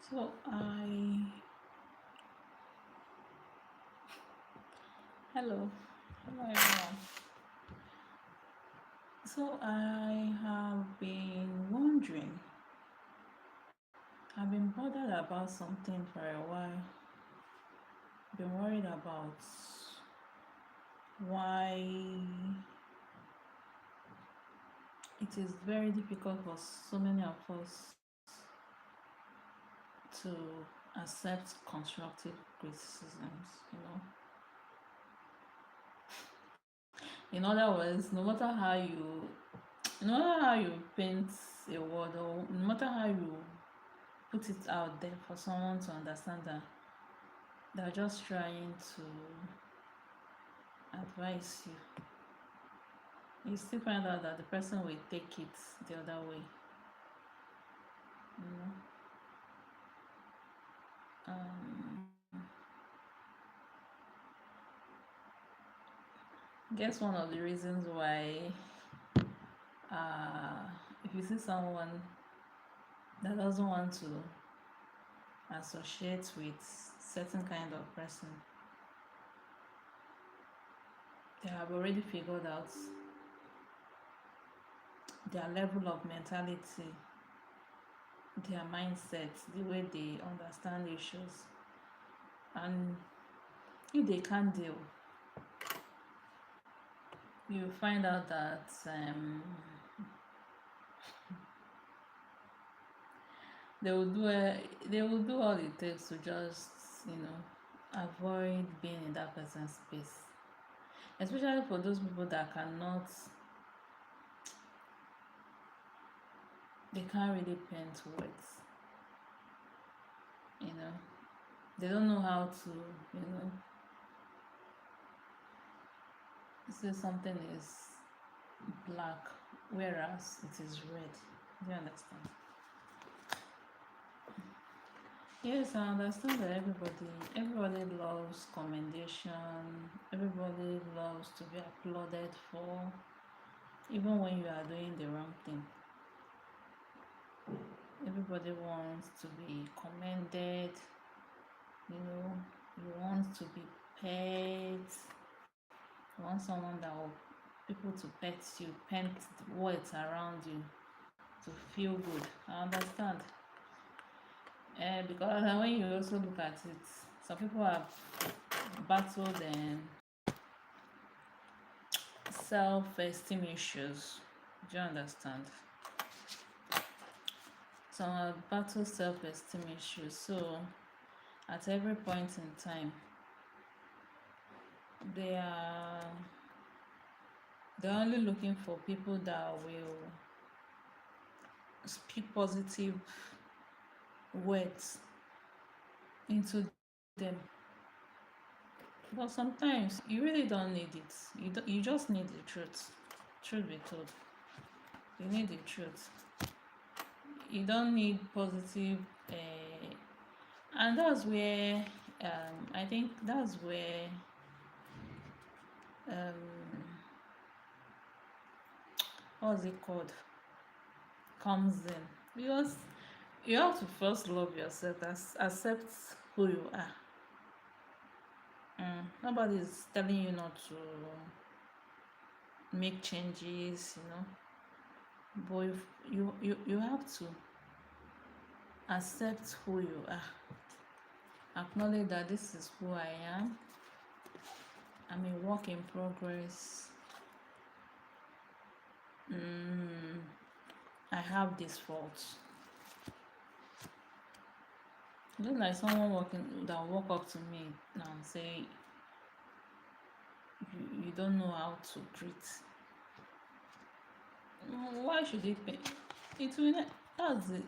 So hello, hello everyone. So I have been wondering, I've been bothered about something for a while. Been worried about why it is very difficult for so many of us to accept constructive criticisms. In other words, no matter how you paint a word, or no matter how you put it out there for someone to understand that they're just trying to advise you still find out that the person will take it the other way. You know, guess one of the reasons why, uh, if you see someone that doesn't want to associate with certain kind of person, they have already figured out their level of mentality, their mindset, the way they understand issues, and if they can't deal, you find out that they will do they will do all it takes to just avoid being in that person's space, especially for those people that cannot they can't really paint words. They don't know how to say something is black whereas it is red. Do you understand? Yes, I understand that everybody loves commendation. Everybody loves to be applauded for, even when you are doing the wrong thing. Everybody wants to be commended. You want to be pet. You want someone that will people to pet you, paint words around you to feel good. I understand. Because when you also look at it, some people have battled self-esteem issues. Do you understand? Some have battled self-esteem issues. So at every point in time, they are they're only looking for people that will speak positive words into them. But sometimes you really don't need it. You just need the truth. Truth be told, you need the truth. You don't need positive, and that's where I think that's where um, what's it called comes in, because you have to first love yourself, accept who you are. Nobody is telling you not to make changes, but if you have to accept who you are, acknowledge that this is who I am. I'm a work in progress. I have this fault. Just like someone that walk up to me now and say, you don't know how to greet. Why should it be? It will not, that's it.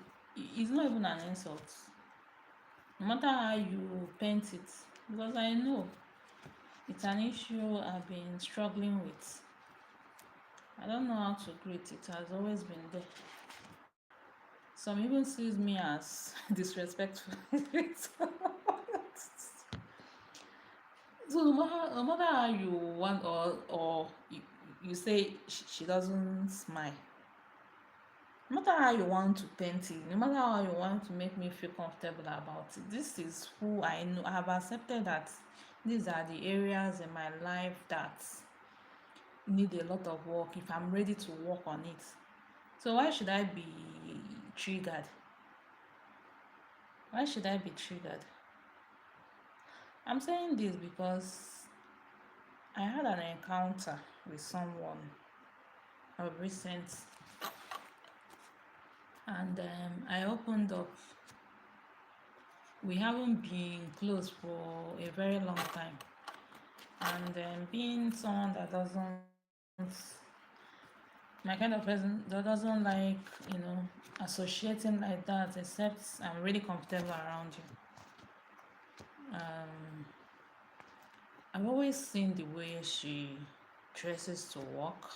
It's not even an insult. No matter how you paint it, because I know it's an issue I've been struggling with. I don't know how to greet. It has always been there. Some even sees me as disrespectful. So no matter how you want, or you say she doesn't smile, No matter how you want to paint it, no matter how you want to make me feel comfortable about it, this is who I know. I have accepted that these are the areas in my life that need a lot of work if I'm ready to work on it. So why should I be triggered? Why should I be triggered? I'm saying this because I had an encounter with someone of recent, and I opened up. We haven't been close for a very long time, and being someone that doesn't, my kind of person that doesn't like, you know, associating like that, except I'm really comfortable around you. I've always seen the way she dresses to work,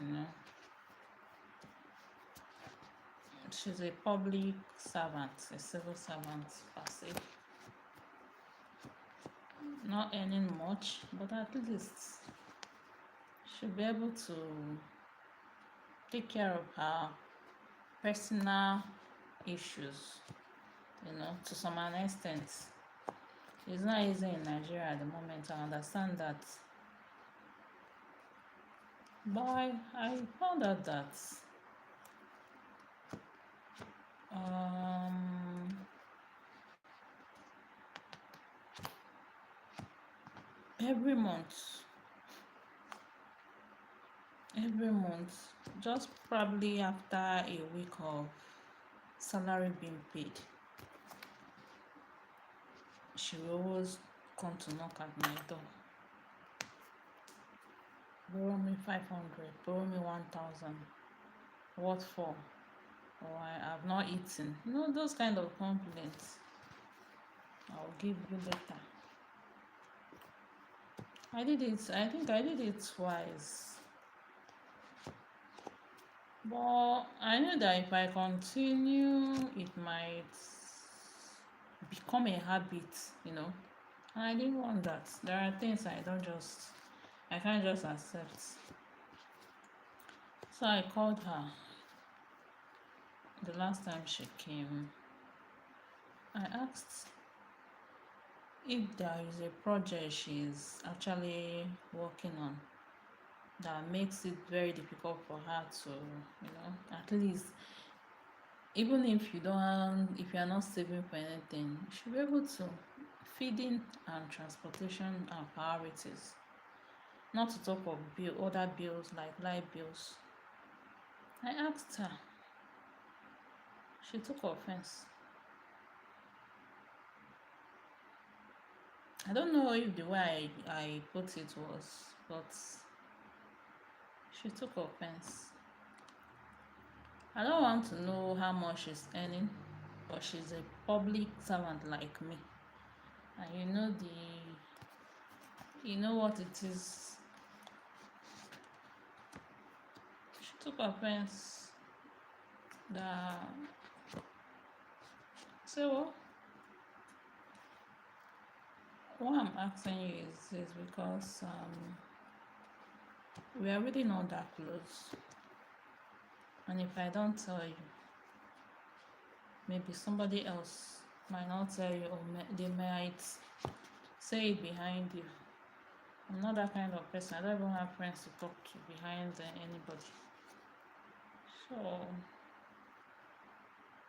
you know. She's a public servant, a civil servant per se. Not earning much, but at least she'll be able to take care of her personal issues, you know, to some extent. It's not easy in Nigeria at the moment, I understand that. But I found out that um, every month, just probably after a week of salary being paid, she will always come to knock at my door. Borrow me 500, borrow me 1,000. What for? Or I have not eaten. You know, those kind of complaints. I'll give you later. I think I did it twice. But I know that if I continue, it might become a habit, you know. And I didn't want that. There are things I can't just accept. So I called her the last time she came. I asked if there is a project she's actually working on that makes it very difficult for her to, you know, at least, even if if you are not saving for anything, you should be able to. Feeding and transportation are priorities, not to talk of other bills like light bills. I asked her. She took offense. I don't know if the way I put it was, but she took offense. I don't want to know how much she's earning, but she's a public servant like me. And you know what it is. She took offense that, so what I'm asking you is because we are really not that close. And if I don't tell you, maybe somebody else might not tell you, or they might say it behind you. I'm not that kind of person. I don't even have friends to talk to behind anybody. So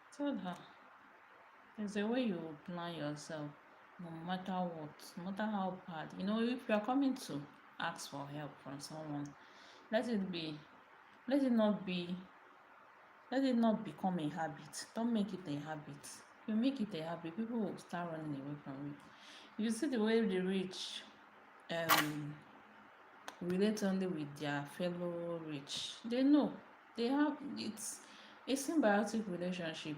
I told her, there's a way you plan yourself, no matter what, no matter how bad. You know, if you are coming to ask for help from someone, let it be, let it not be, let it not become a habit. Don't make it a habit. If you make it a habit, people will start running away from you. You see the way the rich relate only with their fellow rich. They know they have it's a symbiotic relationship.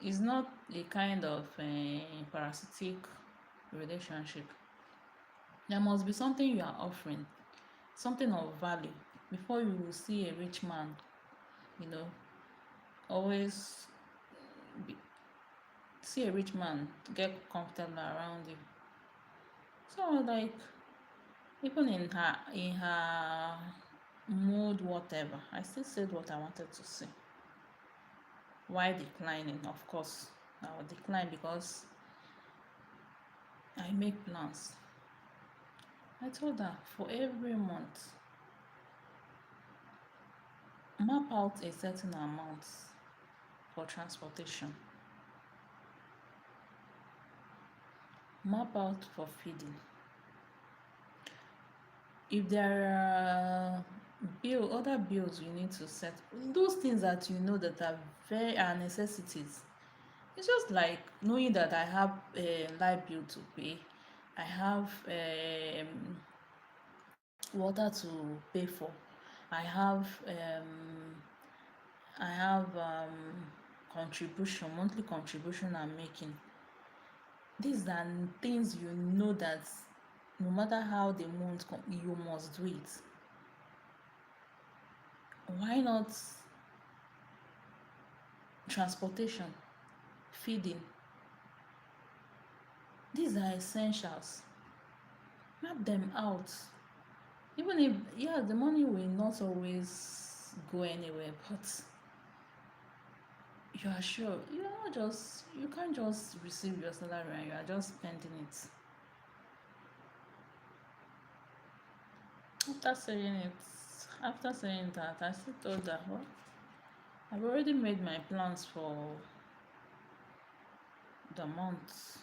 It's not a kind of parasitic relationship. There must be something you are offering, something of value, before you will see a rich man, you know, always be, see a rich man get comfortable around you. So like, even in her mood, whatever. I still said what I wanted to say. Why declining? Of course, I will decline because I make plans. I told her for every month, map out a certain amount for transportation, map out for feeding. If there are other bills you need to set, those things that you know that are necessities. It's just like knowing that I have a light bill to pay, I have water to pay for, I have contribution, monthly contribution I'm making. These are things you know that no matter how the month you must do it. Why not transportation, feeding? These are essentials. Map them out. Even if, yeah, the money will not always go anywhere, but you are sure you can't just receive your salary and you are just spending it. After saying that, I still told her, well, I've already made my plans for the month,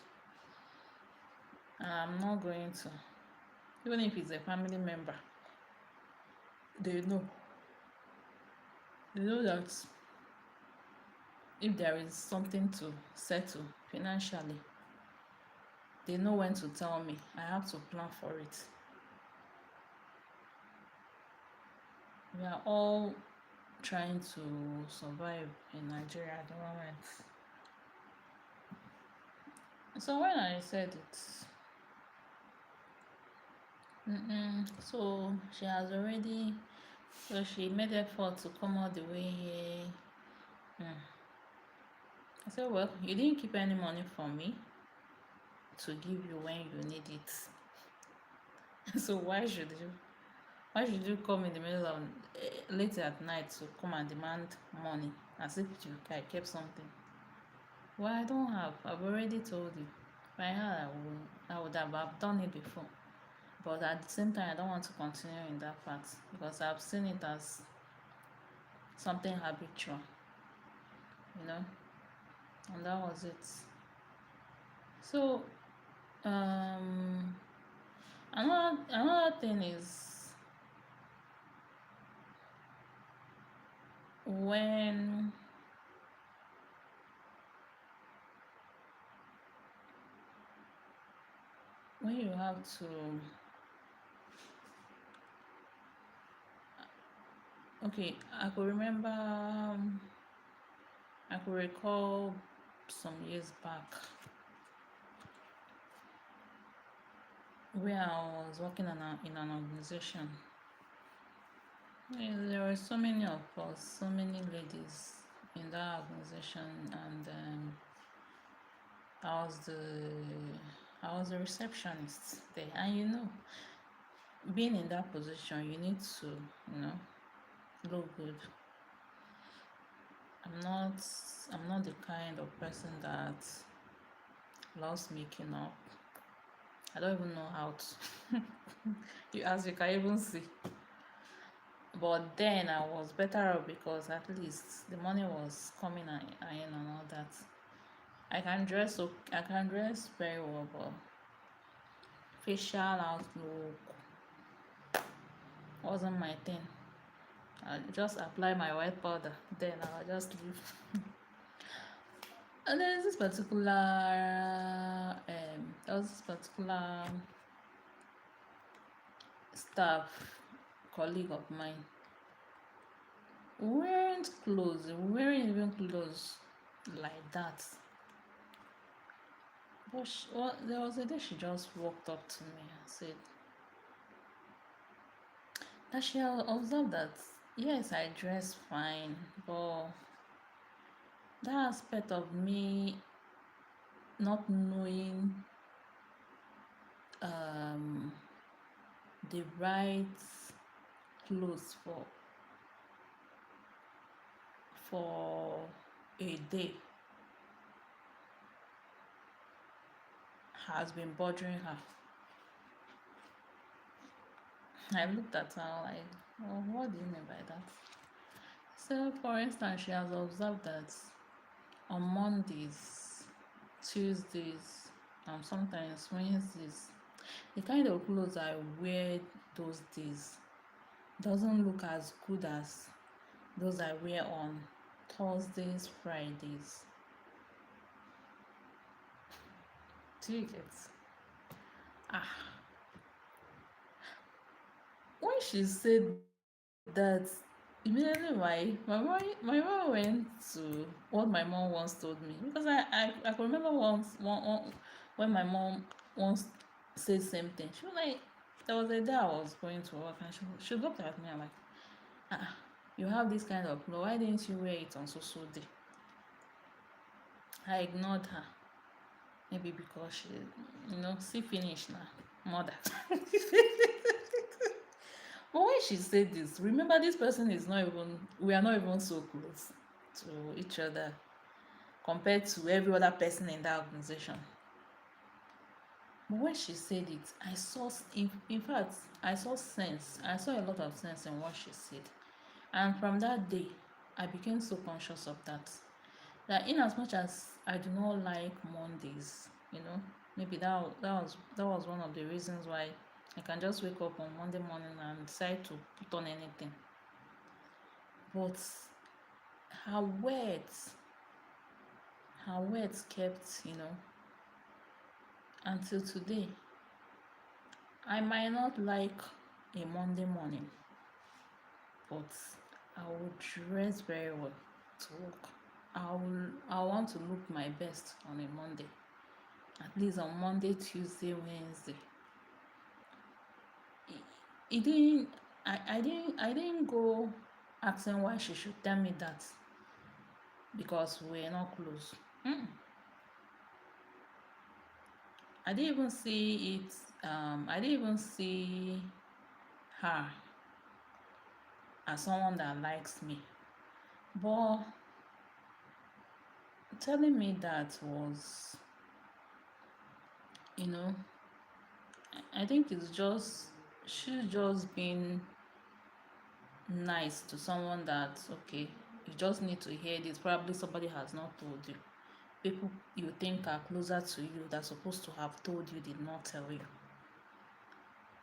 and I'm not going to, even if it's a family member, they know. They know that if there is something to settle financially, they know when to tell me. I have to plan for it. We are all trying to survive in Nigeria at the moment. So when I said it, so she made effort to come all the way here. I said, well, you didn't keep any money from me to give you when you need it. So why should you come in the middle of late at night to come and demand money as if I kept something? Well, I don't have. I've already told you. If I had, I would have done it before. But at the same time, I don't want to continue in that part because I've seen it as something habitual, and that was it. So, another thing is when you have to, okay, I could recall some years back where I was working in an organization. There were so many of us, so many ladies in that organization, and I was the receptionist there. And being in that position, you need to look good. I'm not the kind of person that loves making up. I don't even know how to. As you can even see. But then I was better off because at least the money was coming in and all that. I can dress very well, but facial outlook wasn't my thing. I just apply my white powder, then I'll just leave. And there's this particular staff colleague of mine weren't even clothes like that. But there was a day she just walked up to me and said that she observed that yes, I dress fine, but that aspect of me not knowing the right clothes for a day has been bothering her. I looked at her like, well, what do you mean by that? So, for instance, she has observed that on Mondays, Tuesdays, and sometimes Wednesdays, the kind of clothes I wear those days doesn't look as good as those I wear on Thursdays, Fridays. Do you get? Ah, when she said that, immediately my mom went to what my mom once told me, because I can remember one when my mom once said same thing. She was like, there was a day I was going to work and she looked at me and like, ah, you have this kind of clothes, why didn't you wear it on so day? I ignored her. Maybe because she, see finish now, mother. But when she said this, remember this person is not even, we are not even so close to each other compared to every other person in that organization. But when she said it, I saw, in fact, I saw sense. I saw a lot of sense in what she said. And from that day, I became so conscious of that. That in as much as I do not like Mondays, maybe that was one of the reasons why I can just wake up on Monday morning and decide to put on anything. But her words, her words kept, until today. I might not like a Monday morning, but I will dress very well to work. I want to look my best on a Monday, at least on Monday, Tuesday, Wednesday. It didn't. I didn't go asking why she should tell me that because we're not close. I didn't even see it. I didn't even see her as someone that likes me. But telling me that was, you know, I think it's just, she's just being nice to someone that, okay, you just need to hear this. Probably somebody has not told you. People you think are closer to you that are supposed to have told you did not tell you.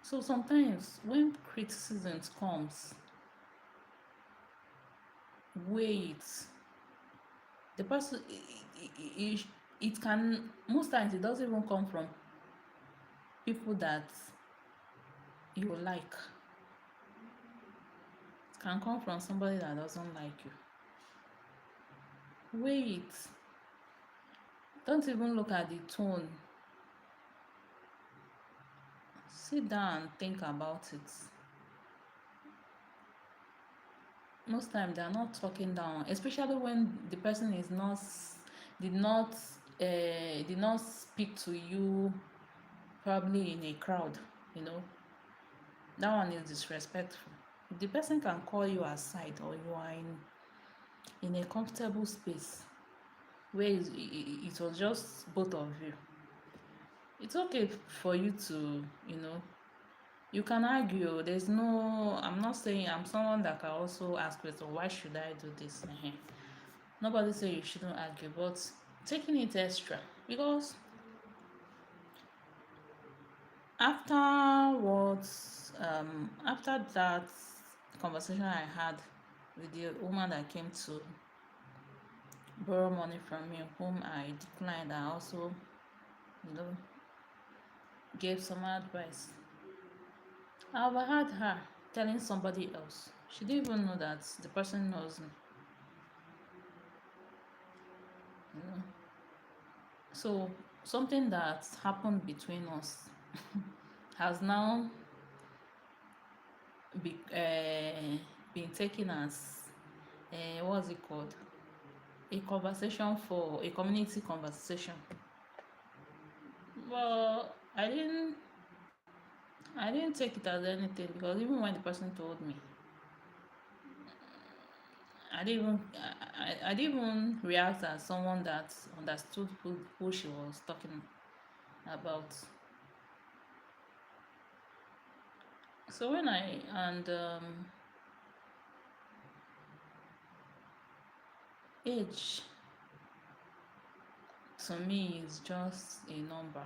So sometimes when criticism comes, wait, the person, it can, most times it doesn't even come from people that you like. It can come from somebody that doesn't like you. Wait, don't even look at the tone. Sit down and think about it. Most times they are not talking down, especially when the person is not, did not did not speak to you probably in a crowd. you know that one is disrespectful. If the person can call you aside, or you are in a comfortable space where it was just both of you, it's okay for you to, you can argue. There's no, I'm not saying, I'm someone that can also ask questions, why should I do this? Nobody say you shouldn't argue, but taking it extra, because afterwards, after that conversation I had with the woman that came to borrow money from me, whom I declined, I also, you know, gave some advice. I overheard her telling somebody else. She didn't even know that the person knows me. You know. So something that happened between us has now be, been taken as, what's it called? A conversation, for a community conversation. Well, I didn't take it as anything, because even when the person told me, I didn't even react as someone that understood who she was talking about. So when I and age to me is just a number.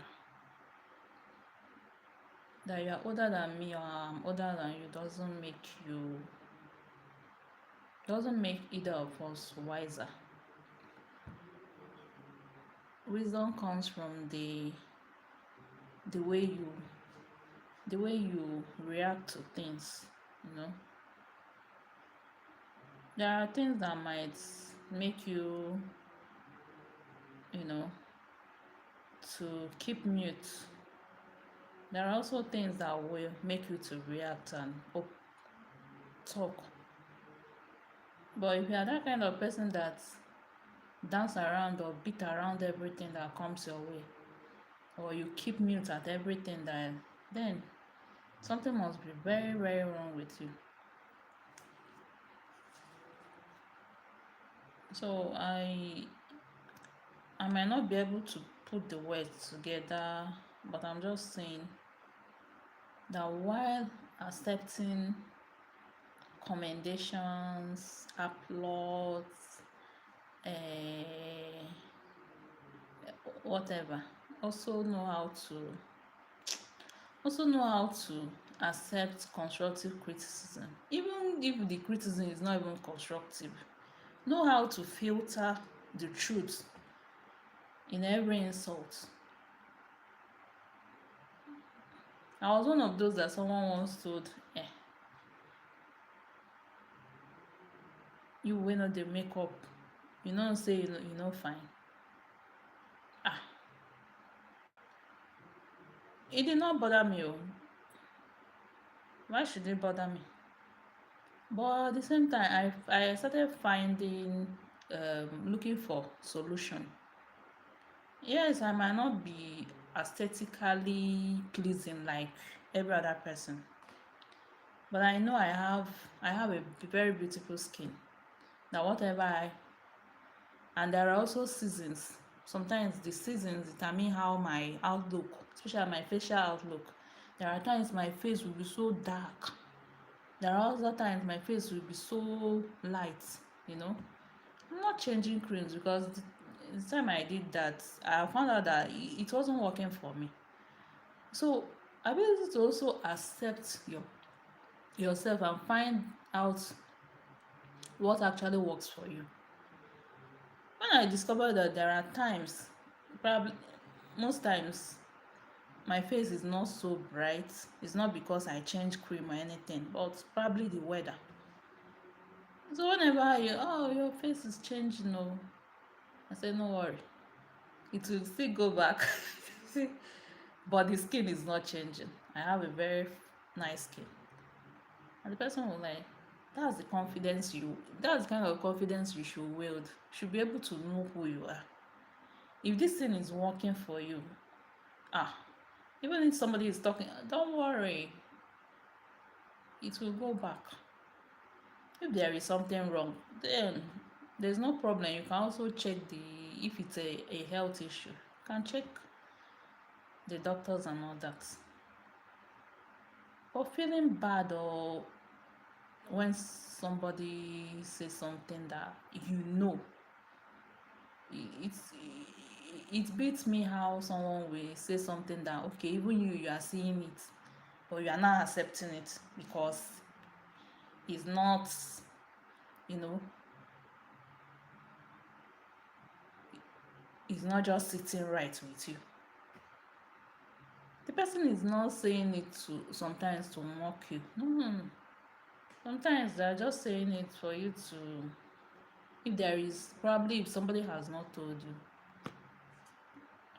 That you are older than me or I'm older than you doesn't make either of us wiser. Wisdom comes from the way you the way you react to things, you know. There are things that might make you, you know, to keep mute. There are also things that will make you to react and talk. But if you are that kind of person that dance around or beat around everything that comes your way, or you keep mute at everything, that then something must be very, very wrong with you. So I might not be able to put the words together, but I'm just saying that while accepting commendations, applause, uh, whatever, also know how to also know how to accept constructive criticism, even if the criticism is not even constructive. Know how to filter the truth in every insult. I was one of those that someone once told, you wey no dey make up, you know say you no fine. Ah, it did not bother me. Why should it bother me? But at the same time, I started finding looking for solution. Yes, I might not be aesthetically pleasing like every other person, but I know I have a very beautiful skin. That whatever I and there are also seasons. Sometimes the seasons determine how my outlook, especially my facial outlook. There are times my face will be so dark. There are other times my face will be so light, you know. I'm not changing creams because the time I did that, I found out that it wasn't working for me. So ability to also accept yourself and find out what actually works for you. When I discovered that there are times, probably most times, my face is not so bright. It's not because I change cream or anything, but probably the weather. So whenever your face is changing, I say no worry, it will still go back. But the skin is not changing. I have a very nice skin, and the person will like, that's the kind of confidence you should wield. You should be able to know who you are. If this thing is working for you, ah, even if somebody is talking, don't worry, it will go back. If there is something wrong, then there's no problem. You can also check if it's a health issue, you can check the doctors and all that. But feeling bad or when somebody says something that it's it beats me how someone will say something that, okay, even you are seeing it, but you are not accepting it because it's not, you know, it's not just sitting right with you. The person is not saying it to sometimes to mock you. No. Sometimes they're just saying it for you to, if somebody has not told you,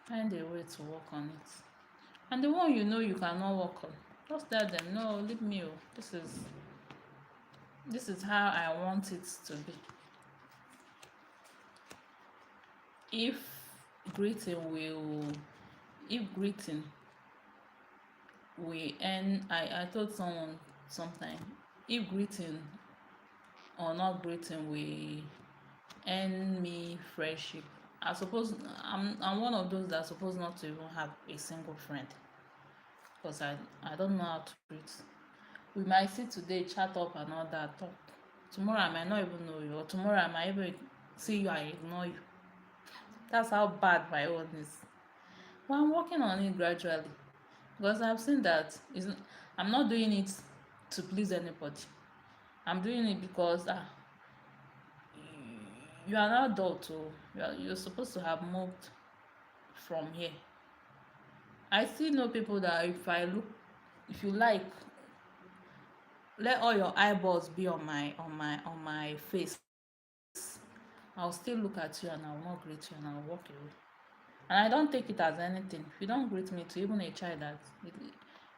find a way to work on it. And the one you cannot work on, just tell them, no, leave me. This is how I want it to be. If greeting will end, I told someone sometime, if greeting or not greeting will end me friendship. I'm one of those that suppose not to even have a single friend, because I don't know how to treat. We might sit today, chat up and all that, talk. Tomorrow I might not even know you, or tomorrow I might even see you and ignore you. That's how bad my own is. But I'm working on it gradually, because I've seen that I'm not doing it to please anybody. I'm doing it because you are an adult, oh, you're supposed to have moved from here. I still know people that if you like, let all your eyeballs be on my face. I'll still look at you and I will not greet you and I will walk away. And I don't take it as anything. If you don't greet me, to even a child, that it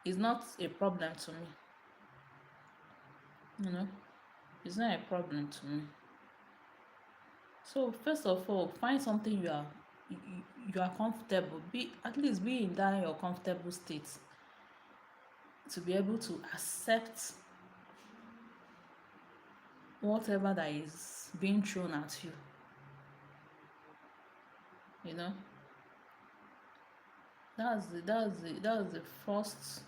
is not a problem to me. You know, it's not a problem to me. So first of all, find something you, you are comfortable. Be in that your comfortable state, to be able to accept whatever that is being thrown at you. You know, that's the first.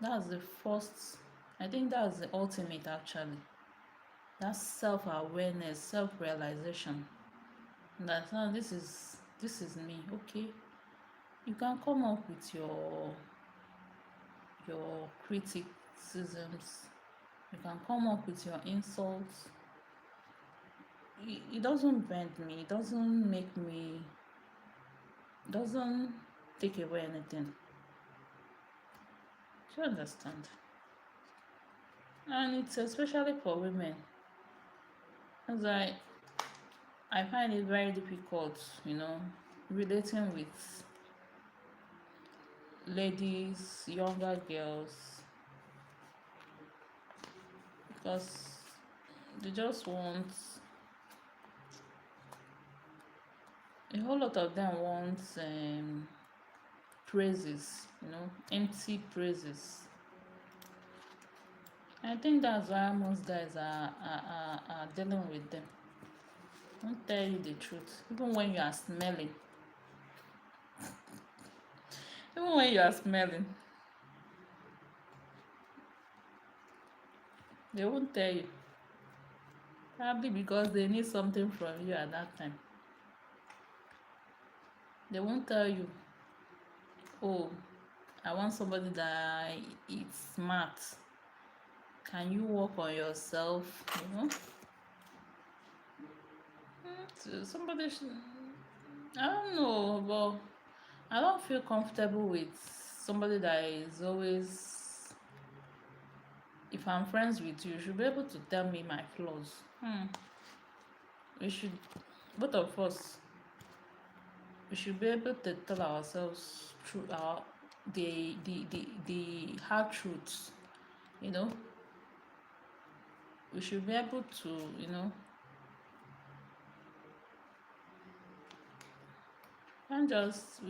That's the first. I think that's the ultimate, actually. That's self-awareness, self-realization. That now this is me. Okay, you can come up with your criticisms. You can come up with your insults. It doesn't bend me. It doesn't make me. Doesn't take away anything. Do you understand? And it's especially for women. As I find it very difficult, relating with ladies, younger girls, because they just want, a whole lot of them want praises, empty praises. I think that's why most guys are dealing with them. Won't tell you the truth. Even when you are smelling, they won't tell you. Probably because they need something from you at that time. They won't tell you, oh, I want somebody that is smart. Can you work on yourself? So somebody should, I don't know, but I don't feel comfortable with somebody that is always, if I'm friends with you should be able to tell me my flaws. We should, both of us, we should be able to tell ourselves through the hard truths. We should be able to, we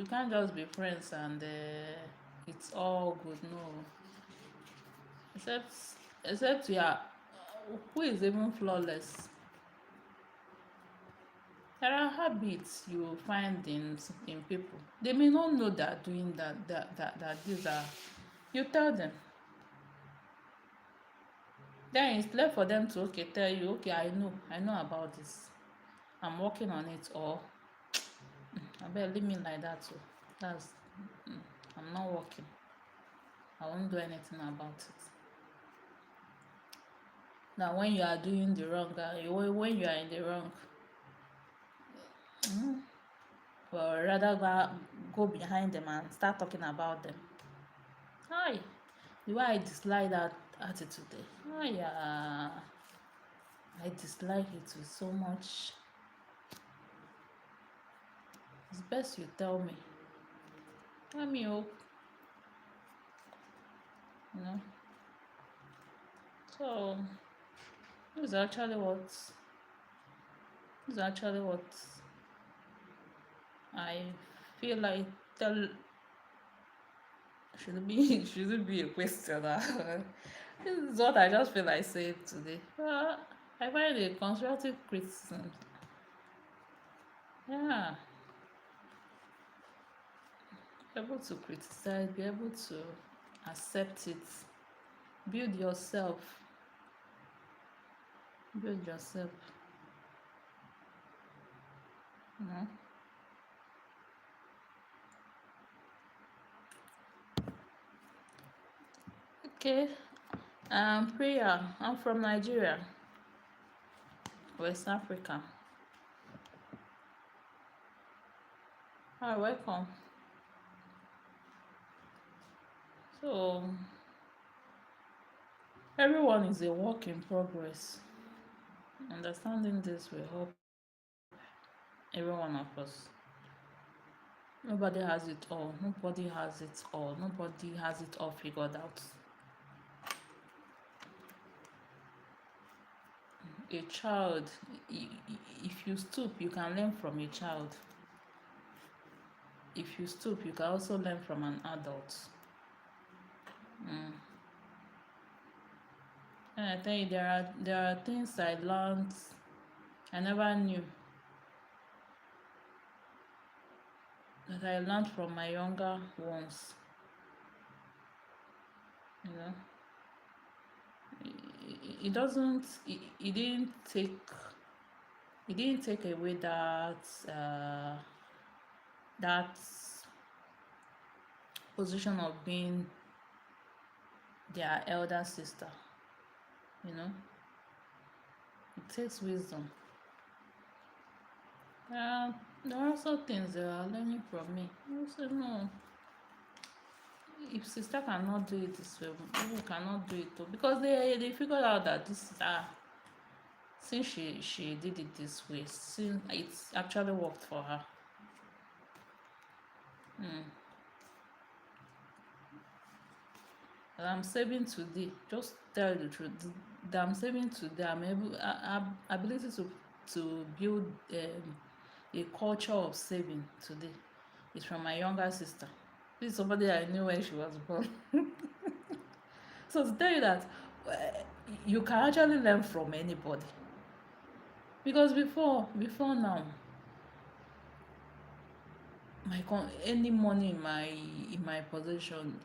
can't just be friends and it's all good. No, except we are, who is even flawless? There are habits you find in people. They may not know that doing that these are. You tell them. Then it's left for them to tell you, okay, I know about this. I'm working on it, or I better leave me like that too. That's I'm not working. I won't do anything about it. Now when you are doing the wrong, when you are in the wrong, or rather go behind them and start talking about them. Hi, the way I dislike that attitude there. Oh yeah, I dislike it with so much. It's best you tell me. Let me hope. So this is actually what I feel like tell. Should it be a question? This is what I just feel like saying today. I find a constructive criticism, yeah, be able to criticize, be able to accept it, build yourself, build yourself, you know. Okay, Priya, I'm from Nigeria, West Africa. Hi, welcome. So, everyone is a work in progress. Understanding this will help every one of us. Nobody has it all. Nobody has it all. Nobody has it all figured out. A child, if you stoop, you can learn from a child. If you stoop, you can also learn from an adult. And I tell you, there are things I learned I never knew that I learned from my younger ones. You know, it doesn't. It didn't take. It didn't take away that position of being their elder sister. You know, it takes wisdom. There are also things they are learning from me. I say no. If sister cannot do it this way, people cannot do it too, because they figured out that this is since she did it this way, since it's actually worked for her. And I'm saving today. Just tell you the truth. That I'm saving today. I'm able. Ability to build a culture of saving today is from my younger sister. This is somebody I knew when she was born. So to tell you that uh, you can actually learn from anybody, because before now, any money in my possession,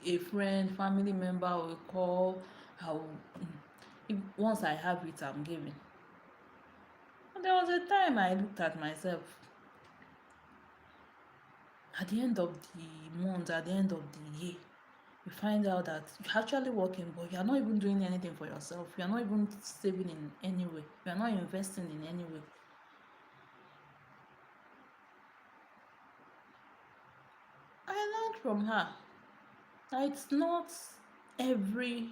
a friend, family member will call. Once I have it, I'm giving. And there was a time I looked at myself at the end of the month, at the end of the year. You find out that you're actually working, but you're not even doing anything for yourself. You're not even saving in any way. You're not investing in any way. I learned from her that every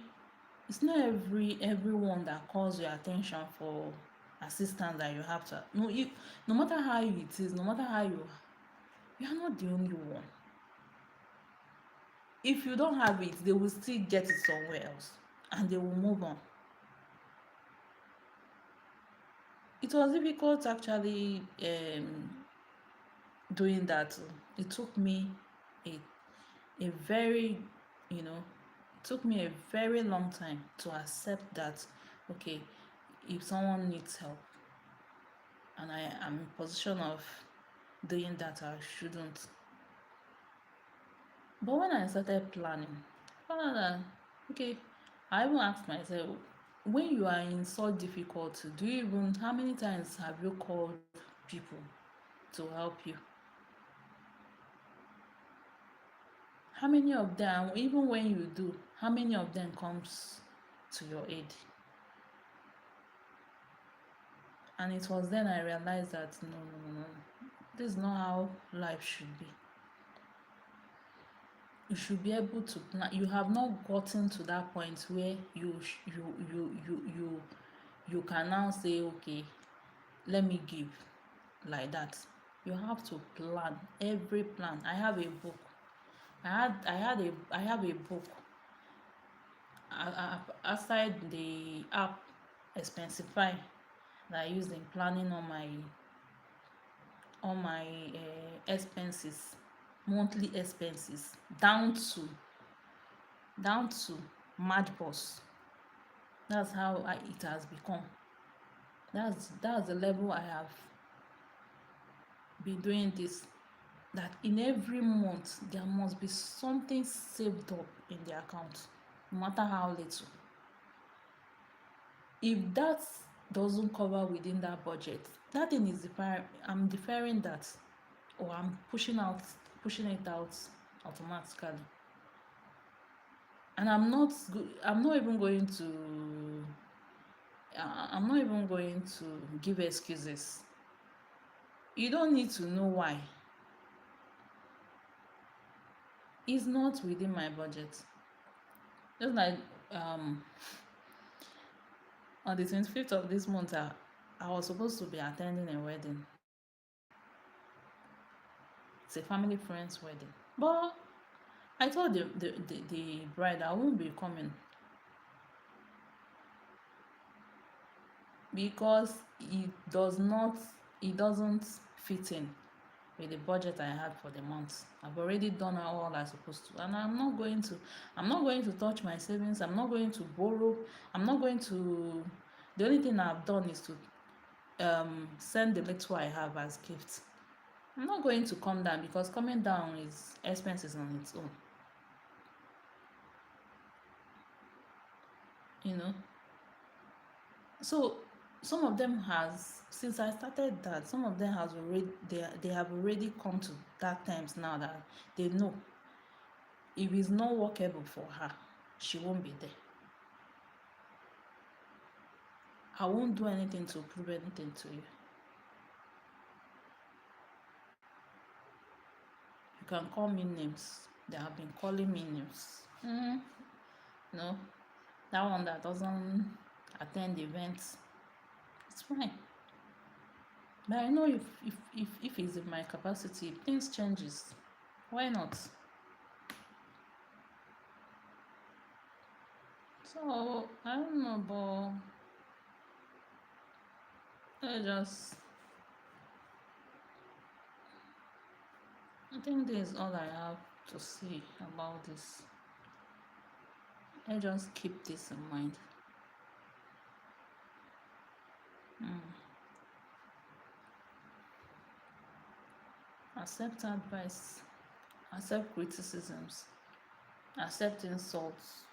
everyone that calls your attention for assistance that you have to. No matter how it is, no matter how you are not the only one. If you don't have it, they will still get it somewhere else, and they will move on. It was difficult actually doing that. It took me a very, it took me a very long time to accept that, okay, if someone needs help and I am in position of doing that, I shouldn't. But when I started planning, I found out that, okay, I even asked myself, when you are in such difficulty, how many times have you called people to help you? How many of them, even when you do, how many of them comes to your aid? And it was then I realized that no, this is not how life should be. You should be able to plan. You have not gotten to that point where you can now say, okay, let me give, like that. You have to plan every plan. I have a book. I have a book aside the app Expensify that I use in planning all my expenses, monthly expenses, down to March boss. That's how it has become. That's the level I have been doing this. That in every month there must be something saved up in the account, no matter how little. If that doesn't cover within that budget, that thing is deferring. I'm deferring that, or I'm pushing it out automatically. And I'm not even going to I'm not even going to give excuses. You don't need to know why. It's not within my budget. Just like um on the 25th of this month, I was supposed to be attending a wedding. It's a family friend's wedding. But I told the bride I won't be coming because it doesn't fit in with the budget I had for the month. I've already done all I'm supposed to, and I'm not going to touch my savings. I'm not going to borrow. I'm not going to. The only thing I've done is to send the little I have as gifts. I'm not going to come down because coming down is expenses on its own. You know. So some of them has since I started that, some of them has already they have already come to that times now that they know if it's not workable for her, she won't be there. I won't do anything to prove anything to you. You can call me names. They have been calling me names. No, that one that doesn't attend events, it's fine. But I know if it's in my capacity, if things changes, why not? So I don't know, but I think this is all I have to say about this. I just keep this in mind. Accept advice, accept criticisms, accept insults,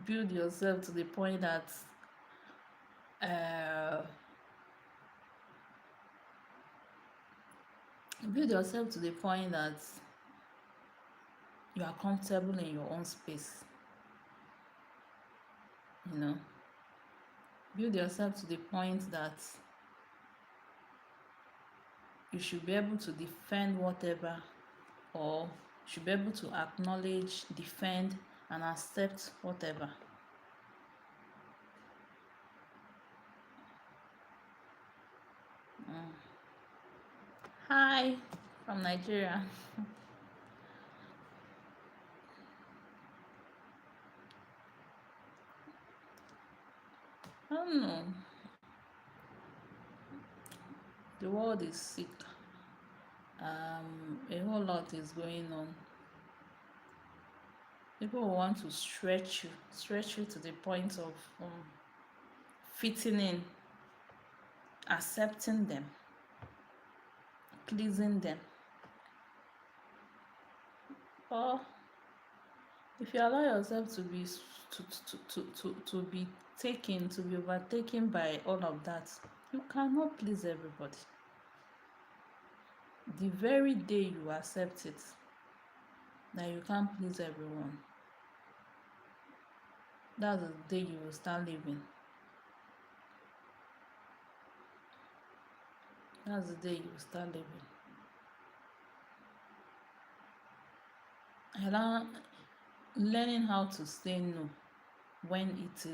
build yourself to the point that uh, build yourself to the point that you are comfortable in your own space. You know, build yourself to the point that you should be able to defend whatever, or should be able to acknowledge, defend, and accept whatever. Hi from Nigeria. I don't know. The world is sick. A whole lot is going on. People want to stretch you to the point of fitting in, accepting them, pleasing them. Or if you allow yourself to be to be to be overtaken by all of that, you cannot please everybody. The very day you accept it, that you can't please everyone, that's the day you will start living. That's the day you will start living. Learning how to say no when it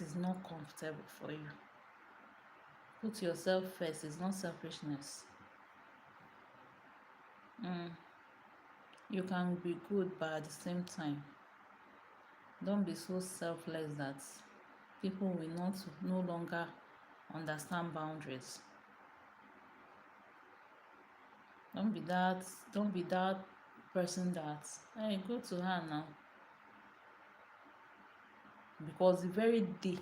is not comfortable for you. Put yourself first. It's not selfishness. You can be good, but at the same time, don't be so selfless that people will no longer understand boundaries. Don't be that person that, hey, go to her now. because the very day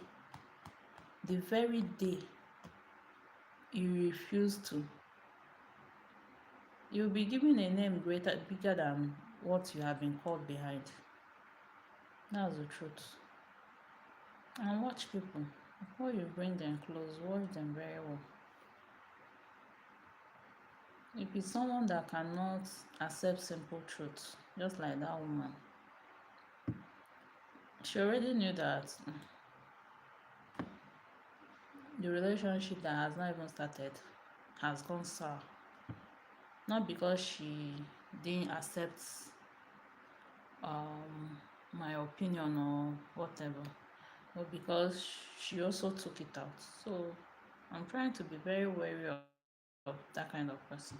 you refuse to, you'll be given a name bigger than what you have been called behind. That's the truth. And watch people. Before you bring them close, watch them very well. If it's someone that cannot accept simple truth, just like that woman, she already knew that the relationship that has not even started has gone sour. Not because she didn't accept um, my opinion or whatever, but because she also took it out. So I'm trying to be very wary of that kind of person.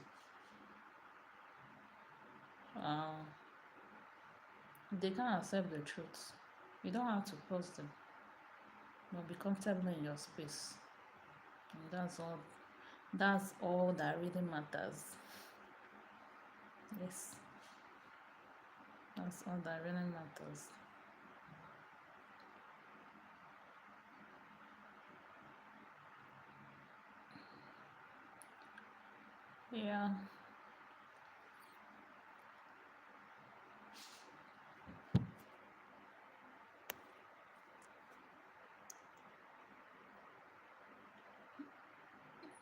Um, they can't accept the truth. You don't have to force them, but be comfortable in your space. And that's all. That's all that really matters. Yes, that's all that really matters. Yeah.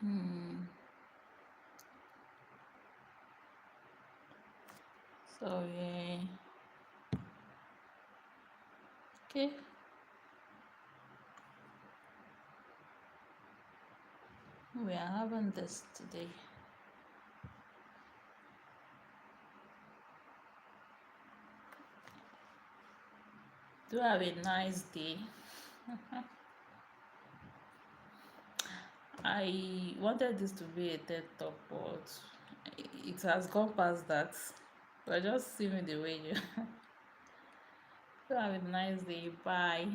Hmm. So yeah. Okay. We are having this today. Do have a nice day. I wanted this to be a TED talk, but it has gone past that. But just see me the way you. Do have a nice day. Bye.